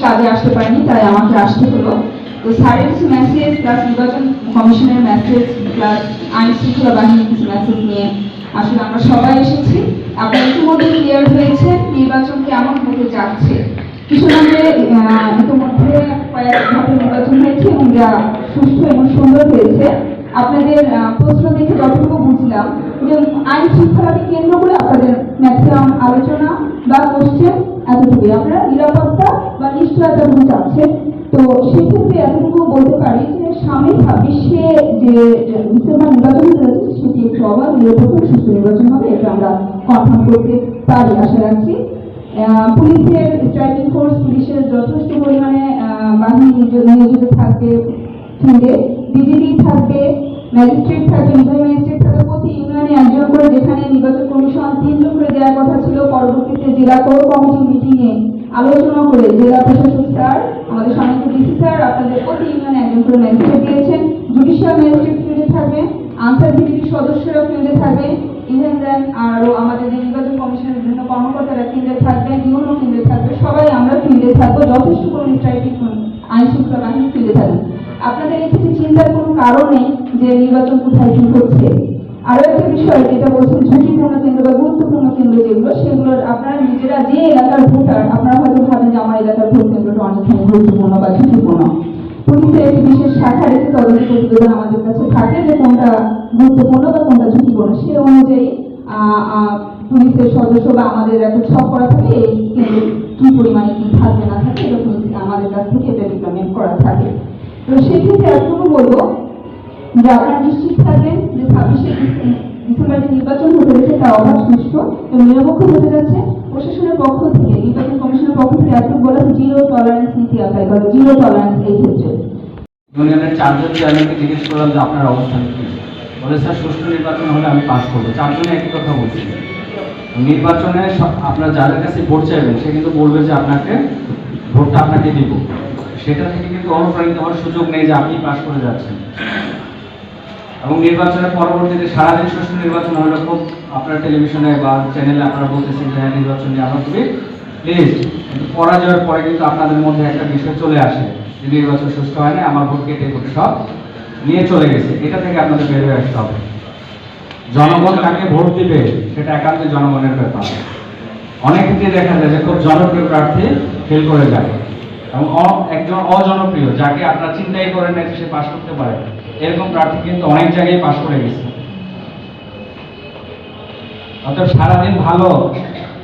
কাজে আসতে পারেনি, তাই আমাকে আসতে হলো। তো স্যারের কিছু মেসেজ প্লাস নির্বাচন কমিশনের মেসেজ প্লাস আইন শৃঙ্খলা বাহিনীর কিছু মেসেজ নিয়ে আসলে আমরা সবাই এসেছি। আপনার ইতিমধ্যে ক্লিয়ার হয়েছে নির্বাচন কেমন হতে যাচ্ছে। কিশোরগঞ্জে ইতিমধ্যে কয়েকভাবে নির্বাচন হয়েছে এবং যা সুষ্ঠু এবং সুন্দর হয়েছে। আপনাদের প্রশ্ন দেখে যতটুকু বুঝলাম যে আইন শৃঙ্খলাকে কেন্দ্র করে আপনাদের ম্যাক্সিমাম আলোচনা বা কোশ্চেন এতটুকুই, আপনারা নিরাপত্তা বা নিশ্চয়তা চাচ্ছেন। তো সেক্ষেত্রে এতটুকু বলতে পারি যে সামনে 26-এ যে ডিসেম্বর নির্বাচন হয়েছে সেটি একটু অবাধ, নিরপেক্ষ, সুস্থ নির্বাচন হবে, এটা আমরা কনফার্ম করতে পারি, আশা রাখছি। পুলিশের স্ট্রাইকিং ফোর্স, পুলিশের যথেষ্ট পরিমাণে বাহিনী নিয়োজিত থাকবে ফিল্ডে, বিজেপি থাকবে, ম্যাজিস্ট্রেট থাকবে, নির্বাহী ম্যাজিস্ট্রেট থাকবে, প্রতি ইউনিয়নে একজন করে, যেখানে নির্বাচন কমিশন 3 জন করে দেওয়ার কথা ছিল, পরবর্তীতে জেলা কোর কমিটি মিটিংয়ে আলোচনা করে জেলা প্রশাসক স্যার, আমাদের সম্মানিত ডিসি স্যার আপনাদের প্রতি ইউনিয়নে একজন করে ম্যাজিস্ট্রেট দিয়েছেন। জুডিশিয়াল ম্যাজিস্ট্রেট ফিল্ডে থাকবে, আনসার ভিডিপি সদস্যরা ফিল্ডে থাকবে, ইভেন দেন আরও আমাদের যে নির্বাচন কমিশনের বিভিন্ন কর্মকর্তারা ফিল্ডে থাকবেন, ইউনো ফিল্ডে থাকবে, সবাই আমরা ফিল্ডে থাকবো, যথেষ্ট পরিমাণে স্ট্রাইকিং আইন শৃঙ্খলা বাহিনী ফিল্ডে থাকবে। আপনাদের এক্ষেত্রে চিন্তার কোনো কারণ নেই যে নির্বাচন কোথায় কি হচ্ছে। আরো একটা বিষয় যেটা বলছেন ঝুঁকিপূর্ণ কেন্দ্র বা গুরুত্বপূর্ণ কেন্দ্র যেগুলো, সেগুলোর আপনারা নিজেরা যে এলাকার ভোটার, আপনারা হয়তো ভাবেন যে আমার এলাকার ভোট কেন্দ্রটা অনেকখানি গুরুত্বপূর্ণ বা ঝুঁকিপূর্ণ। পুলিশের একটি বিশেষ শাখার একটি তদন্ত প্রতিবেদন আমাদের কাছে থাকে যে কোনটা গুরুত্বপূর্ণ বা কোনটা ঝুঁকিপূর্ণ, সে অনুযায়ী পুলিশের সদস্য বা আমাদের একটা ছক করা থাকে এই কেন্দ্রে কি পরিমাণে কি থাকবে না থাকে, এটা পুলিশ আমাদের কাছ থেকে এটা ডিক্লামেন্ট করা থাকে। তো সেক্ষেত্রে এতটুকু বলবো যে আপনারা নিশ্চিত থাকবেন যে 26-এ ডিসেম্বর যে নির্বাচন হতে যাচ্ছে তা অবাধ, সুষ্ঠু এবং নিরপেক্ষ হতে যাচ্ছে। প্রশাসনের পক্ষ থেকে, নির্বাচন কমিশনের পক্ষ থেকে এতটুকু বলা জিরো টলারেন্স নীতি আদায় করা, জিরো টলারেন্স এই ক্ষেত্রে। ইউনিয়নের 4 জন চেয়ারম্যানকে জিজ্ঞেস করলাম যে আপনার অবস্থান কি, বলে স্যার সুষ্ঠু নির্বাচন হলে আমি পাস করবো। 4 জনে একই কথা বলছি। নির্বাচনে আপনার যাদের কাছে ভোট চাইবেন সে কিন্তু বলবে যে আপনাকে ভোটটা আপনাকে দিব, সেটা থেকে কিন্তু অনুপ্রাণিত হওয়ার সুযোগ নেই যে আপনি পাস করে যাচ্ছেন। এবং নির্বাচনের পরবর্তীতে সারাদিন সুষ্ঠু নির্বাচন হলে খুব আপনার টেলিভিশনে বা চ্যানেলে আপনারা বলতেছেন যে হ্যাঁ নির্বাচন নিয়ে আমরা খুবই প্লিজ, কিন্তু পরাজয়ের পরে কিন্তু আপনাদের মধ্যে একটা বিষয় চলে আসে যে নির্বাচন সুষ্ঠু হয় না, আমার ভোট কেটে ভোট সব নিয়ে চলে গেছে। এটা থেকে আপনাদের বের হয়ে আসতে হবে। জনগণ কাকে ভোট দিবে সেটা একান্ত জনগণের ব্যাপার। অনেক ক্ষেত্রে দেখা যায় যে খুব জনপ্রিয় প্রার্থী ফেল করে যায় এবং একজন অজনপ্রিয় যাকে আপনারা চিন্তাই করেন না সে পাস করতে পারে, এরকম প্রার্থী কিন্তু অনেক জায়গায় পাস করে গেছে। অর্থাৎ সারাদিন ভালো,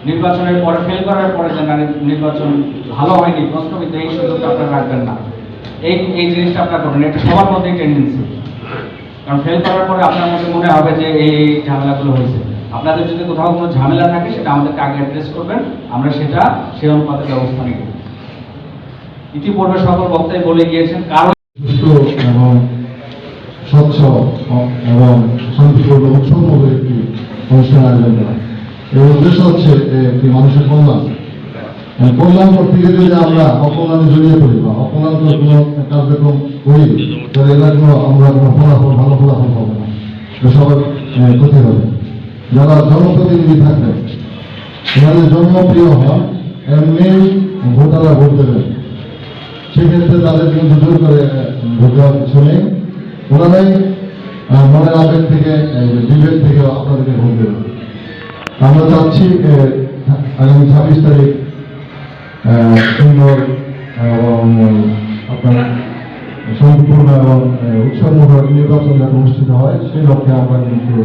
নির্বাচনের পরে ফেল করার পরে যে নির্বাচন ভালো হয়নি প্রস্তাবিত, এই সুযোগটা আপনারা রাখবেন না। এই জিনিসটা আপনারা করবেন, এটা সবার মধ্যেই টেন্ডেন্সি। কারণ ফেল করার পরে আপনার মধ্যে মনে হবে যে এই ঝামেলাগুলো হয়েছে। আপনাদের যদি কোথাও কোনো ঝামেলা থাকে সেটা আমাদেরকে আগে অ্যাড্রেস করবেন, আমরা সেটা সেই অনুপাতে ব্যবস্থা নিব। ইতিপূর্বে সকল বক্তাই বলে গিয়েছেন কারণ এবং স্বচ্ছ এবং শান্তিপূর্ণ উৎসবমূলক একটি অনুষ্ঠান আয়োজন করা। এর উদ্দেশ্য হচ্ছে একটি মানুষের কল্যাণ করতে গিয়ে যদি আমরা অকল্যাণে জড়িয়ে পড়ি বা অকল্যাণকর কোনো কার্যক্রম করি তাহলে এরা আমরা কোনো ফলাফল, ভালো ফলাফল পাবো না, সবার ক্ষতি হবে। যারা জনপ্রতিনিধি থাকবে এনাদের জনপ্রিয় হন, এমনি ভোটাররা ভোট দেবেন, সেক্ষেত্রে তাদের কিন্তু জোর করে ভোট দেওয়ার কিছু নেই। ওনারাই মনের আবেগ থেকে, বিবেক থেকে আপনাদেরকে ভোট দেবেন। আমরা চাচ্ছি আগামী 26 তারিখ সুন্দর এবং আপনার সম্পূর্ণ এবং উৎসবমূলক নির্বাচন যাতে অনুষ্ঠিত হয় সেই লক্ষ্যে আমরা কিন্তু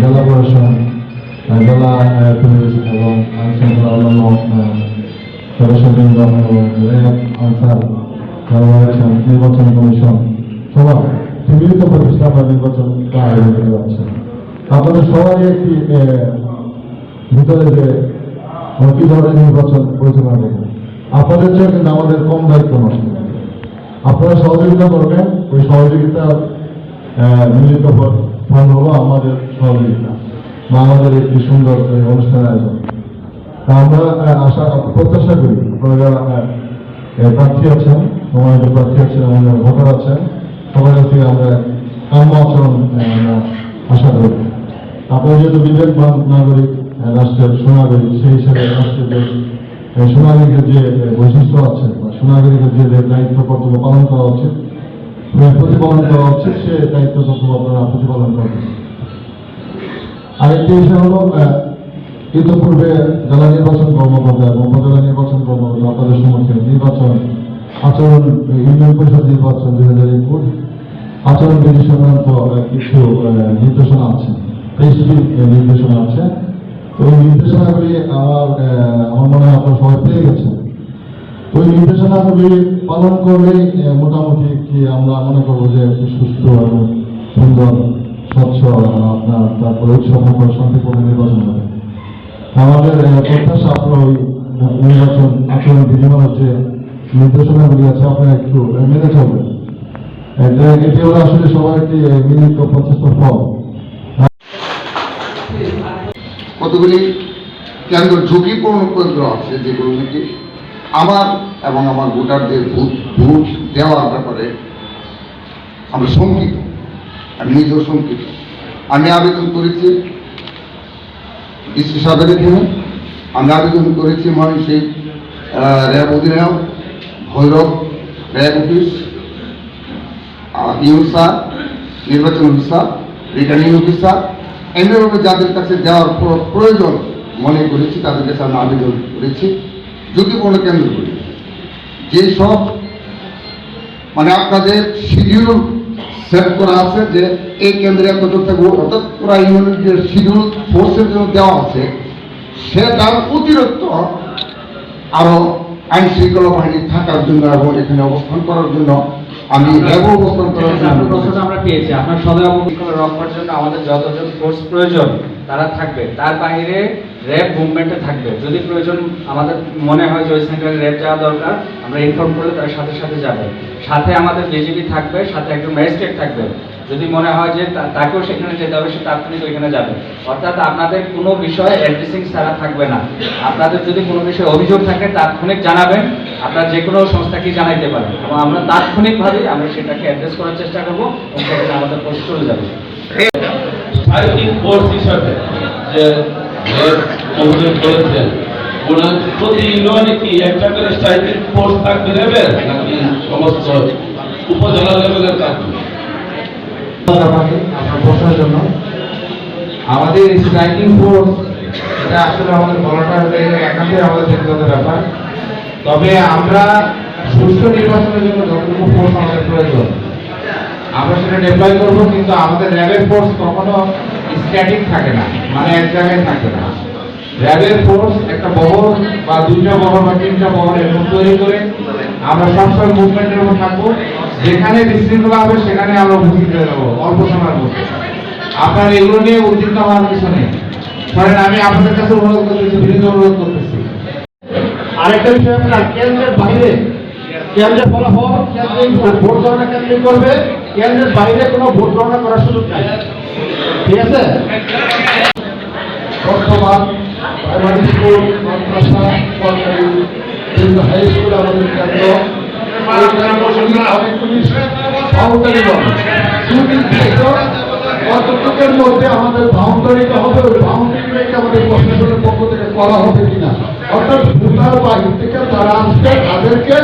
জেলা প্রশাসন, জেলা পুলিশ এবং আইনশৃঙ্খলা অন্যান্য সদস্যবৃন্দ এবং আনসার, নির্বাচন কমিশন সবার মিলিত প্রচেষ্টা আমরা নির্বাচন আয়োজন করতে যাচ্ছি। আপনাদের সবাই একটি ভিতরে যে কি ধরনের নির্বাচন পরিচালনা করবেন, আপনাদের চেয়ে কিন্তু আমাদের কম দায়িত্ব নষ্ট। আপনারা সহযোগিতা করবেন, ওই সহযোগিতার মিলিত ফল হলো আমাদের সহযোগিতা বা আমাদের একটি সুন্দর অনুষ্ঠানের আয়োজন। তা আমরা প্রত্যাশা করি আপনারা যারা প্রার্থী আছেন, সম্মানিত প্রার্থী আছেন, আমাদের ভোটার আছেন, সবার কাছে আমরা কাম্য আচরণ আশা করি। আপনারা যেহেতু বিবেকবান নাগরিক, রাষ্ট্রের সুনাগরিক, সেই হিসাবে রাষ্ট্রের সুনাগরিকের যে বৈশিষ্ট্য আছে নাগরিকের যে দায়িত্ব কর্তব্য পালন করা উচিত, প্রতিপালন করা উচিত, সে দায়িত্ব কর্তব্য আপনারা প্রতিপালন করবেন। আরেকটি বিষয় হলো, ইতিপূর্বে জেলা নির্বাচন কর্মকর্তা এবং উপজেলা নির্বাচন কর্মকর্তা আপনাদের সম্মুখে নির্বাচন আচরণ, ইউনিয়ন পরিষদ নির্বাচন 2021 আচরণ বিধি সংক্রান্ত কিছু নির্দেশনা আছে, 23টি নির্দেশনা আছে। তো এই নির্দেশনাগুলি আমার মনে হয় আপনারা সবাই পেয়ে গেছেন। তো এই নির্দেশনাগুলি পালন করলেই মোটামুটি কি আমরা মনে করবো যে একটি সুস্থ এবং সুন্দর স্বচ্ছ আপনার তারপরে উৎসবমুখর শান্তিপূর্ণ নির্বাচন হবে। আমাদের প্রত্যাশা আপনার ওই নির্বাচন আচরণ বিধিমালার যে নির্দেশনাগুলি আছে আপনারা একটু মেনে চলবেন। এটি হলো আসলে সবার একটি মিলিত প্রচেষ্টার ফল। কতগুলি কেন্দ্র ঝুঁকিপূর্ণ কেন্দ্র আছে যেগুলো নাকি আমার এবং আমার ভোটারদের ভোট দেওয়ার ব্যাপারে আমরা শঙ্কিত, আমি নিজেও শঙ্কিত। আমি আবেদন করেছি ডিসি সাহেবের এখানে, আমি আবেদন করেছি সেই র্যাব অধিনায়ক, ভৈরব র্যাব অফিস, ইউসার নির্বাচন অফিসার, রিটার্নিং অফিসার, এমনিভাবে যাদের কাছে দেওয়ার প্রয়োজন মনে করেছি তাদের কাছে আমি আবেদন করেছি। ঝুঁকিপূর্ণ কেন্দ্রগুলি যেসব আপনাদের শিডিউল সেট করা আছে যে এই কেন্দ্রে এতটুকু থাকবো, অর্থাৎ পুরা ইউনিট যে শিডিউল ফোর্সের জন্য দেওয়া আছে সেটার অতিরিক্ত আরো আইন শৃঙ্খলা বাহিনী থাকার জন্য এবং এখানে অবস্থান করার জন্য আমি র্যাব অবস্থান করার জন্য প্রশ্নটা আমরা পেয়েছি। আপনার সদয় অবস্থান রক্ষার জন্য আমাদের যতজন ফোর্স প্রয়োজন তারা থাকবে, তার বাইরে র্যাব মুভমেন্টে থাকবে। যদি প্রয়োজন আমাদের মনে হয় যে ওই সেন্টারে র্যাব যাওয়া দরকার, আমরা ইনফর্ম করলে তারা সাথে সাথে যাবে। সাথে আমাদের বিজিবি থাকবে, সাথে একজন ম্যাজিস্ট্রেট থাকবে। যদি মনে হয় যে তাকেও সেখানে যেতে হবে, সে তাৎক্ষণিক ওইখানে যাবে। অর্থাৎ আপনাদের কোনো বিষয়ে অ্যাড্রেসিং ছাড়া থাকবে না। আপনাদের যদি কোনো বিষয়ে অভিযোগ থাকে তাৎক্ষণিক জানাবেন, আপনারা যে কোনো সংস্থাকে জানাইতে পারেন এবং আমরা তাৎক্ষণিকভাবে আমরা সেটাকে অ্যাড্রেস করার চেষ্টা করবো এবং সেখানে আমাদের পোস্ট চলে যাবে। স্ট্রাইকিং ফোর্স হিসাবে যে অভিযোগ করেছেন, প্রতি ইউনিয়নে কি একটা করে স্ট্রাইকিং ফোর্স থাকবে লেভেল নাকি সমস্ত উপজেলা লেভেলের থাকবে? আপনার প্রশ্নের জন্য আমাদের স্ট্রাইকিং ফোর্স এটা আসলে আমাদের বলাটা একান্তই আমাদের ব্যক্তিগত ব্যাপার। তবে আমরা সুষ্ঠু নির্বাচনের জন্য যতটুকু ফোর্স আমাদের প্রয়োজন আমরা সেটা ডিপ্লয় করবো, কিন্তু আমাদের র্যাবের ফোর্স কখনো স্ট্যাটিক থাকে না, মানে এক জায়গায় থাকে না। র্যাবের ফোর্স একটা বহর বা দুইটা বহর বা তিনটা বহর এরকম তৈরি করে আমরা সবসময় মুভমেন্টের উপর থাকবো। যেখানে বিশৃঙ্খলা হবে সেখানে আমরা উপস্থিত হয়ে যাবো অল্প সময়ের মধ্যে। আপনার এগুলো নিয়ে উদ্বিগ্ন হওয়ার কিছু নেই। ধরেন আমি আপনাদের কাছে অনুরোধ করতেছি, বিনীত অনুরোধ করতেছি। আরেকটা বিষয় আপনার কেন্দ্রের বাইরে কেন্দ্রের ফলাফল কেন্দ্রে ভোট গণনা কেন্দ্রে করবে, কেন্দ্রের বাইরে কোনো ভোট গণনা করার সুযোগ নাই। ঠিক আছে? বর্তমান প্রাইমারি স্কুল, মাদ্রাসা, সরকারি বিভিন্ন হাই স্কুল আমাদের কেন্দ্র, অনেকগুলি বাউন্ডারি কতটুকের মধ্যে আমাদের বাউন্ডারিটা হবে, ওই বাউন্ডারিটাকে আমাদের প্রশাসনের পক্ষ থেকে করা হবে কিনা, অর্থাৎ ভোটার বাহির থেকে যারা আসবে তাদেরকে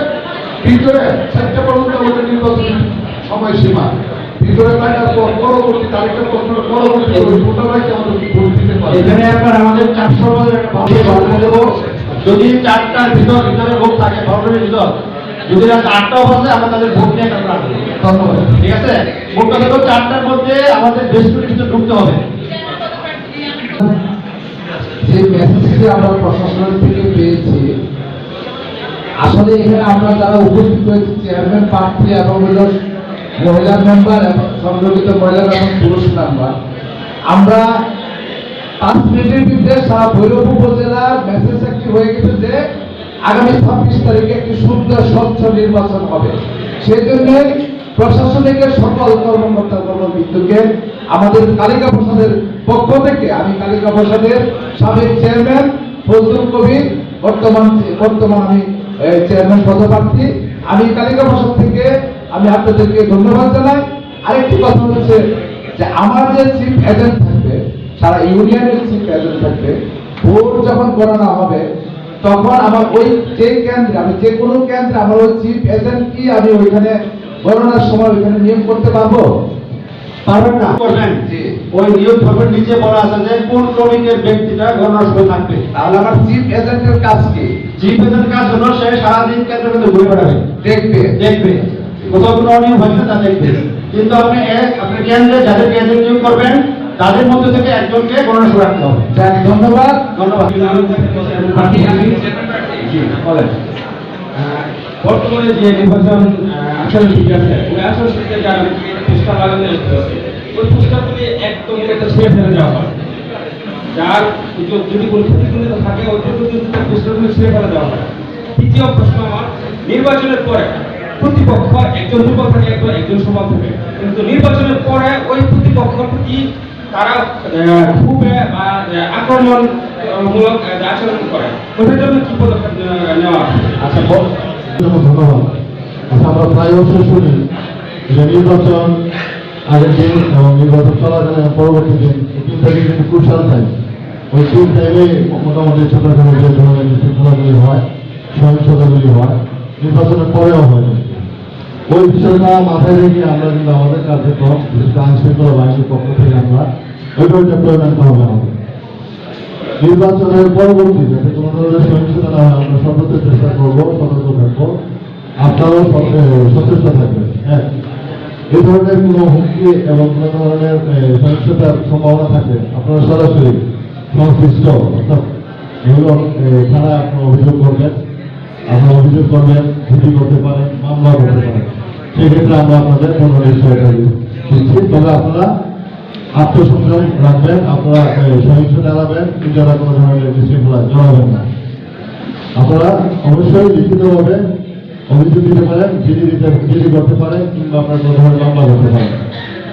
ভিতরে 4টা পর্যন্ত আমাদের নির্বাচন সময়সীমা, ভিতরে থাকার পর পরবর্তী তারিখটা পরবর্তী ভোটাররাকে আমাদের ভোট দিতে পারে। এখানে আপনার আমাদের 400 বাড়িয়ে দেবো। যদি 4টার ভিতরে ভোট থাকে বাউন্ডারির ভিতর, যদি রাত 8টা বাজে আমরা তাদের ভোট নিয়ে আমরা আসবো। ধন্যবাদ। ঠিক আছে? ভোটটা দেবো 4টার মধ্যে আমাদের বেস্টুরির ভিতরে ঢুকতে হবে। যে মেসেজটি আমরা প্রশাসনের থেকে পেয়েছি, আসলে এখানে আমরা যারা উপস্থিত হয়েছি চেয়ারম্যান প্রার্থী এবং মহিলা মেম্বার এবং সংরক্ষিত মহিলা এবং পুরুষ মেম্বার, আমরা 5 মিনিটের ভিতরে সারা ভৈরব উপজেলার মেসেজ একটি হয়ে গেছে যে আগামী 26 তারিখে একটি সুন্দর স্বচ্ছ নির্বাচন হবে। সেজন্য প্রশাসনিক সকল কর্মকর্তা কর্মবৃন্দকে আমাদের কালিকা প্রসাদের পক্ষ থেকে, আমি কালিকা প্রসাদের সাবেক চেয়ারম্যান ফজলুল কবির, বর্তমান আমি চেয়ারম্যান পদপ্রার্থী, আমি কালিকা প্রসাদ থেকে আমি আপনাদেরকে ধন্যবাদ জানাই। আরেকটি কথা হচ্ছে যে আমার যে চিফ এজেন্ট থাকবে, সারা ইউনিয়নের চিফ এজেন্ট থাকবে, ভোট যখন গণনা হবে তখন আমার ওই যে কেন্দ্রে আমি যে কোনো কেন্দ্রে আমার ওই চিফ এজেন্ট কি আমি ওইখানে গণনার সময় ওইখানে নিয়োগ করতে পারবো? পারবেন না করবেন জি। ওই নিয়োগ ফর্মের নিচে বলা আছে যে কোন ক্রমিকের ব্যক্তিটা গণনার সময় থাকবে। তাহলে আমার চিফ এজেন্টের কাজ কি? চিফ এজেন্ট কাজ হলো সে সারাদিন কেন্দ্র কিন্তু ঘুরে বেড়াবে, দেখবে। দেখবে কোথাও কোনো অনিয়ম হয়েছে তা দেখবে। কিন্তু আপনি আপনি কেন্দ্রে যাদেরকে এজেন্ট নিয়োগ করবেন তাদের মধ্যে থেকে একজনকে গণনা শুরু রাখতে হবে। যাক, ধন্যবাদ। ধন্যবাদ। জি বলেন। বর্তমানে যে নির্বাচন আসলে ঠিক আছে ওই আসল শিখতে যারা পুস্তাক লাগানো হচ্ছে ওই পুস্তাকগুলি একদম একটা ছেড়ে ফেলে দেওয়া হয়, যার যদি কোনো প্রতিদ্বন্দ্বিতা থাকে ওই প্রতিদ্বন্দ্বিতার পুস্তাকগুলি ছেড়ে ফেলে দেওয়া হয়। দ্বিতীয় প্রশ্ন আমার, নির্বাচনের পরে প্রতিপক্ষ একজন দুর্বল থাকে, একজন সবল থাকে, কিন্তু নির্বাচনের পরে ওই প্রতিপক্ষের প্রতি তারা খুব আক্রমণমূলক আচরণ করে, ওটার জন্য কি পদক্ষেপ নেওয়া? আচ্ছা ধন্যবাদ। আচ্ছা, আমরা প্রায় বছর শুনি যে নির্বাচন আগের দিন এবং নির্বাচন চলাকালীন পরবর্তী দিন 3 তারিখ কিন্তু ক্রুশাল টাইম। ওই 3 টাইমে মোটামুটি ছোটখাটো যে ধরনের বিশৃঙ্খলাগুলি হয়, সহিংসতাগুলি হয়, নির্বাচনের পরেও হয়। ওই বিষয়টা মাথায় রেখে আমরা কিন্তু আমাদের কার্যক্রম বিশেষ করে আইন শৃঙ্খলা বাহিনীর পক্ষ থেকে আমরা ওইটা প্রয়োগ আনতে হবে আমাদের। নির্বাচনের পরবর্তী যাতে কোনো ধরনের সহিংসতা না হয় আমরা সর্বোচ্চ চেষ্টা করবো, সতর্ক থাকবো, আপনারাও সচেষ্ট থাকবেন। হ্যাঁ, এই ধরনের কোনো হুমকি এবং কোনো ধরনের সহিংসতার সম্ভাবনা থাকলে আপনারা সরাসরি সংশ্লিষ্ট অর্থাৎ এগুলো থানায় আপনারা অভিযোগ করবেন। আপনারা অভিযোগ করবেন, ক্ষতি করতে পারেন, মামলা করতে পারেন। সেক্ষেত্রে আমরা আপনাদের কোনো বিষয়টা দিচ্ছি। তবে আপনারা আত্মসংযম রাখবেন, আপনারা সহিংসতা এড়াবেন, নিজেরা কোনো ধরনের বিশৃঙ্খলা জড়াবেন না। আপনারা অবশ্যই লিখিতভাবে অভিযোগ দিতে পারেন, জিডি করতে পারেন, কিংবা আপনার কোনো ধরনের মামলা করতে পারেন।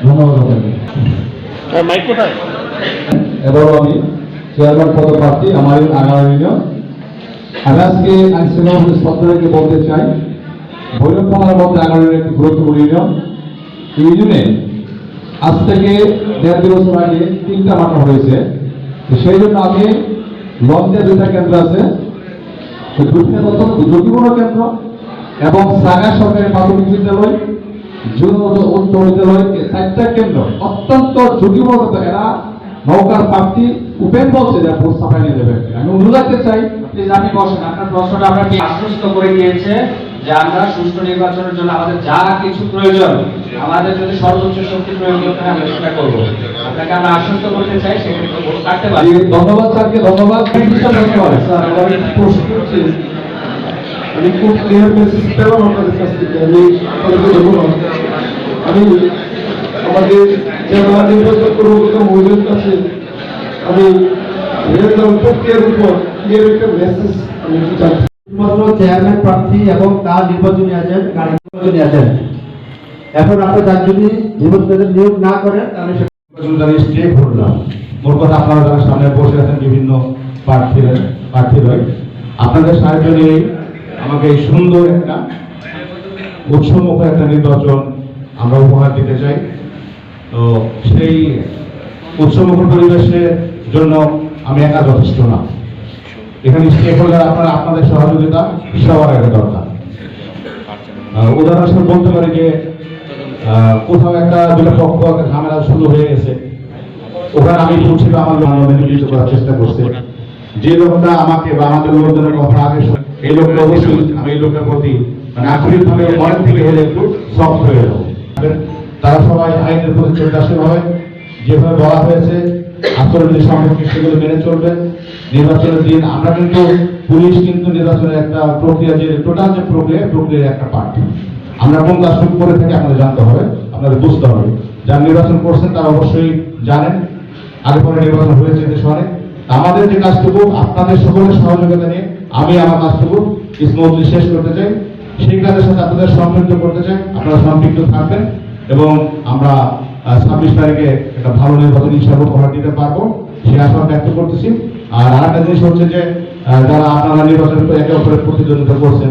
ধন্যবাদ আপনাকে। এবারও আমি চেয়ারম্যান পদপ্রার্থী আমার আগামী ইউনিয়ন। আমি আজকে আইনশৃঙ্খলা সত্তরকে বলতে চাই ভৈরব থানার মধ্যে আগামী একটি গুরুত্বপূর্ণ ইউনিয়ন। এই ইউনিয়নে আজ থেকে 1.5 বছর আগে 3টা মাঠা হয়েছে। সেই জন্য আমি লঞ্চে 2টা কেন্দ্র আছে, ঝুঁকিপূর্ণ কেন্দ্র এবং সাগা সরকারি প্রাথমিক বিদ্যালয়, উচ্চ বিদ্যালয়, 4টা কেন্দ্র অত্যন্ত ঝুঁকিপূর্ণ। এরা নৌকার প্রার্থী উপেন বলছে যে ভোট সাফাই নিয়ে দেবেন। আমি অনুরোধ রাখতে চাই, প্লিজ আপনি বসেন। আপনার প্রশ্নটা আমরা কি আশ্বস্ত করে দিয়েছে যে আমরা সুষ্ঠু নির্বাচনের জন্য আমাদের যা কিছু প্রয়োজন, আমাদের যদি সর্বোচ্চ শক্তি প্রয়োগ করতে হয় আমরা সেটা করবো। আপনাকে আমরা আশ্বস্ত করতে চাই, সেক্ষেত্রে ভোট কাটতে পারি। ধন্যবাদ স্যারকে, ধন্যবাদ। ধন্যবাদ স্যার, আমার একটু প্রশ্ন করছি, আমি খুব ক্লিয়ার মেসেজ পেলাম আপনাদের কাছ থেকে। আমি আপনাদেরকে ধন্যবাদ। আমি আমাদের যারা নির্বাচন কর্মকর্তা মহিলাদের কাছে আমি নির্বাচন প্রক্রিয়ার উপর ক্লিয়ার একটা মেসেজ আমি একটু চাচ্ছি। চেয়ারম্যান প্রার্থী এবং তার নির্বাচনী এজেন্ট, গাড়ি নির্বাচনী এজেন্ট, এখন আপনারা তার যদি নির্বাচন নিয়োগ না করেন তাহলে স্টেক হোল্ডার, মোট কথা আপনারা যারা সামনে বসে আছেন বিভিন্ন প্রার্থীরা, আপনাদের সাহায্য নিয়ে আমাকে এই সুন্দর একটা উৎসবমুখ একটা নির্বাচন আমরা উপহার দিতে চাই। তো সেই উৎসবমুখ পরিবেশের জন্য আমি একা যথেষ্ট না। এখানে স্টেক হোল্ডার আপনাদের সহযোগিতা সবার আগে দরকার। উদাহরণস্বরূপ বলতে পারি যে কোথাও একটা দুটো পক্ষ একটা ঝামেলা শুরু হয়ে গেছে, ওখানে আমি পৌঁছে আমার নির্দিষ্ট করার চেষ্টা করছে। যে লোকটা আমাকে বা আমাদের লোকজনের কথা আগে এই লোকটা অবশ্যই আমি এই লোকটার প্রতি মানে আক্ষরিকভাবে মনের থেকে হেলে একটু সফট হয়ে যাবো। তারা সবাই আইনের প্রতি শ্রদ্ধাশীল হবে, যেভাবে বলা হয়েছে আচরণের সম্পর্কে সেগুলো মেনে চলবেন। নির্বাচনের দিন আমরা কিন্তু পুলিশ কিন্তু নির্বাচনের একটা প্রক্রিয়া, যে টোটাল যে প্রক্রিয়ার একটা পার্ট। আমরা কোন কাজ শুরু করে থাকি আপনাদের জানতে হবে, আপনাদের বুঝতে হবে। যারা নির্বাচন করছেন তারা অবশ্যই জানেন আগে পরে নির্বাচন হয়েছে দেশে অনেক। আমাদের যে কাজটুকু আপনাদের সকলের সহযোগিতা নিয়ে আমি আমার কাজটুকু স্মুথলি শেষ করতে চাই, সেই কাজের সাথে আপনাদের সম্পৃক্ত করতে চাই। আপনারা সম্পৃক্ত থাকবেন এবং আমরা 26 তারিখে একটা ভালো নির্বাচন হিসাবে উপহার দিতে পারবো, সেই আশা ব্যক্ত করতেছি। আর আরেকটা জিনিস হচ্ছে যে যারা আপনারা নির্বাচনের একে অপরের প্রতিদ্বন্দ্বিতা করছেন,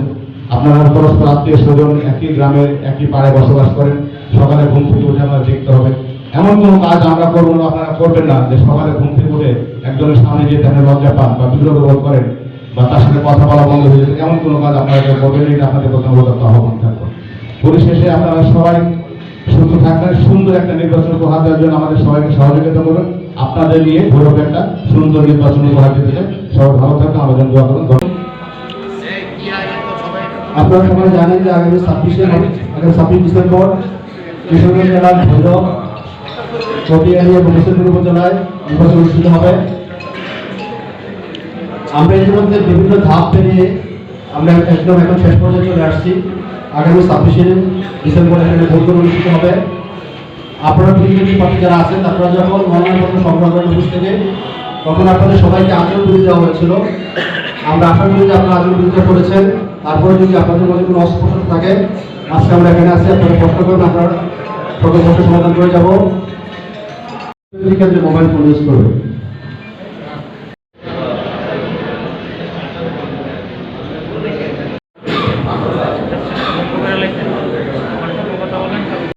আপনারা পরস্পর আত্মীয় স্বজন একই গ্রামের একই পাড়ায় বসবাস করেন, সকালে ঘুম থেকে উঠে আমাদের দেখতে হবে এমন কোনো কাজ আমরা করবো না, আপনারা করবেন না যে সকালে ঘুম থেকে উঠে একজনের সামনে গিয়ে তাদের লজ্জা পান বা বিরোধ বোধ করেন। বা তার সাথে কথা বলা বন্ধ হয়ে যেত, এমন কোনো কাজ আপনারা করবেন, এটা আপনাদের প্রথম উদাত্ত আহ্বান থাকবে। পরিশেষে আপনারা সবাই সুস্থ থাকবেন, সুন্দর একটা নির্বাচন উপহার দেওয়ার জন্য আমাদের সবাইকে সহযোগিতা করবেন। আপনাদের নিয়ে গৌরব একটা সুন্দর নির্বাচন উপহার দিতে চাই। সবাই ভালো থাকবেন, আমাদের জন্য দোয়া করুন। আপনারা সবাই জানেন যে আগামী 26 ডিসেম্বর কিশোরগঞ্জ জেলার ভৈরব, কটিয়াদি এবং মুসলিমপুর উপজেলায় নির্বাচন অনুষ্ঠিত হবে। আমরা ইতিমধ্যে বিভিন্ন ধাপ পেরিয়ে আমরা একদম এখন শেষ পর্যায়ে চলে আসছি। আগামী 26 ডিসেম্বর এখানে ভোট অনুষ্ঠিত হবে। আপনারা প্রতিনিধি প্রার্থী যারা আছেন, আপনারা যখন মনোনয়নপত্র সংগ্রহ করেন অফিস থেকে, তখন আপনাদের সবাইকে আচরণ বিধি দেওয়া হয়েছিল। আমরা আশা করি যে আপনারা আচরণ বিধিটা করেছেন। তারপরে যদি আপনাদের মধ্যে কোনো অস্পষ্ট থাকে, আজকে আমরা এখানে আছি, আপনারা প্রশ্ন করবেন, আপনারা সকল প্রশ্নের সমাধান করে যাবো। মোবাইল ফোন ইউজ করবে।